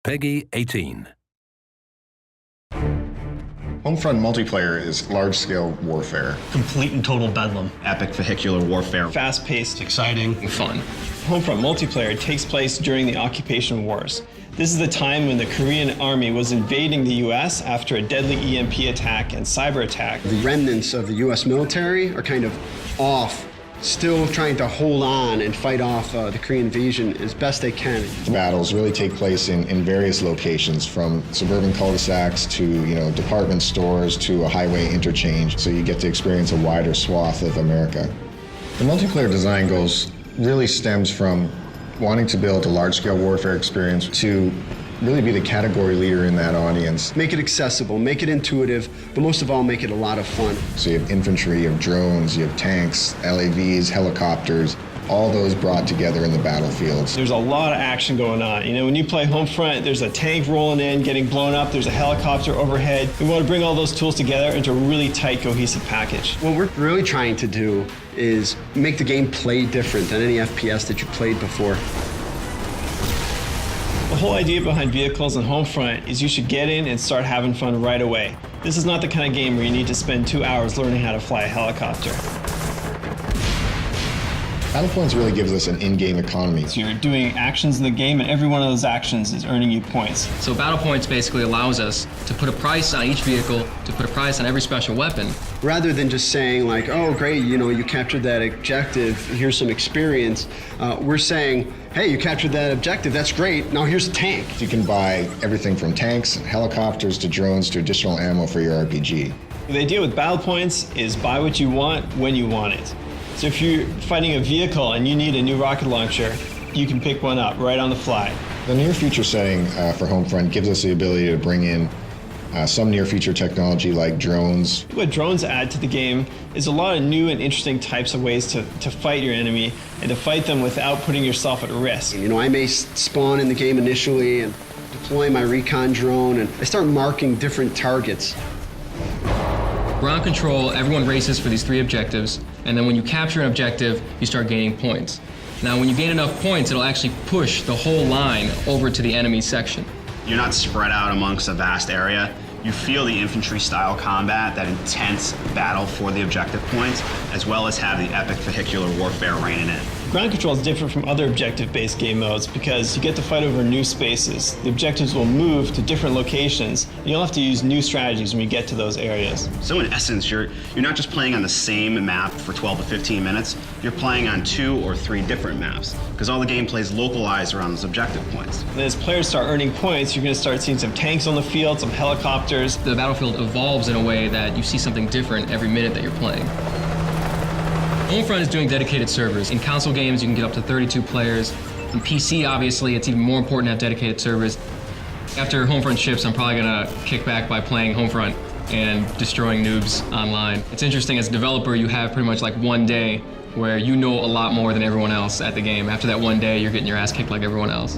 Peggy 18. Homefront multiplayer is large-scale warfare. Complete and total bedlam. Epic vehicular warfare. Fast-paced, Exciting. Fun. Homefront multiplayer takes place during the occupation wars. This is the time when the Korean army was invading the US after a deadly EMP attack and cyber attack. The remnants of the US military are kind of off, still trying to hold on and fight off the Korean invasion as best they can. The battles really take place in various locations, from suburban cul-de-sacs to department stores to a highway interchange, so you get to experience a wider swath of America. The multiplayer design goals really stems from wanting to build a large-scale warfare experience to really be the category leader in that audience. Make it accessible, make it intuitive, but most of all, make it a lot of fun. So you have infantry, you have drones, you have tanks, LAVs, helicopters, all those brought together in the battlefields. There's a lot of action going on. When you play Homefront, there's a tank rolling in, getting blown up, there's a helicopter overhead. We want to bring all those tools together into a really tight, cohesive package. What we're really trying to do is make the game play different than any FPS that you played before. The whole idea behind vehicles and Homefront is you should get in and start having fun right away. This is not the kind of game where you need to spend 2 hours learning how to fly a helicopter. Battlepoints really gives us an in-game economy. So you're doing actions in the game, and every one of those actions is earning you points. So Battle Points basically allows us to put a price on each vehicle, to put a price on every special weapon. Rather than just saying like, oh great, you captured that objective, here's some experience, we're saying, hey, you captured that objective, that's great, now here's a tank. You can buy everything from tanks, helicopters, to drones, to additional ammo for your RPG. The idea with Battle Points is buy what you want when you want it. So if you're fighting a vehicle and you need a new rocket launcher, you can pick one up right on the fly. The near future setting for Homefront gives us the ability to bring in some near future technology like drones. What drones add to the game is a lot of new and interesting types of ways to fight your enemy and to fight them without putting yourself at risk. I may spawn in the game initially and deploy my recon drone, and I start marking different targets. Ground control, everyone races for these 3 objectives, and then when you capture an objective, you start gaining points. Now, when you gain enough points, it'll actually push the whole line over to the enemy section. You're not spread out amongst a vast area. You feel the infantry-style combat, that intense battle for the objective points, as well as have the epic vehicular warfare reigning in. Ground control is different from other objective-based game modes because you get to fight over new spaces. The objectives will move to different locations, and you'll have to use new strategies when you get to those areas. So in essence, you're not just playing on the same map for 12 to 15 minutes, you're playing on 2 or 3 different maps, because all the gameplay is localized around those objective points. And as players start earning points, you're going to start seeing some tanks on the field, some helicopters. The battlefield evolves in a way that you see something different every minute that you're playing. Homefront is doing dedicated servers. In console games, you can get up to 32 players. In PC, obviously, it's even more important to have dedicated servers. After Homefront ships, I'm probably gonna kick back by playing Homefront and destroying noobs online. It's interesting, as a developer, you have pretty much like one day where you know a lot more than everyone else at the game. After that one day, you're getting your ass kicked like everyone else.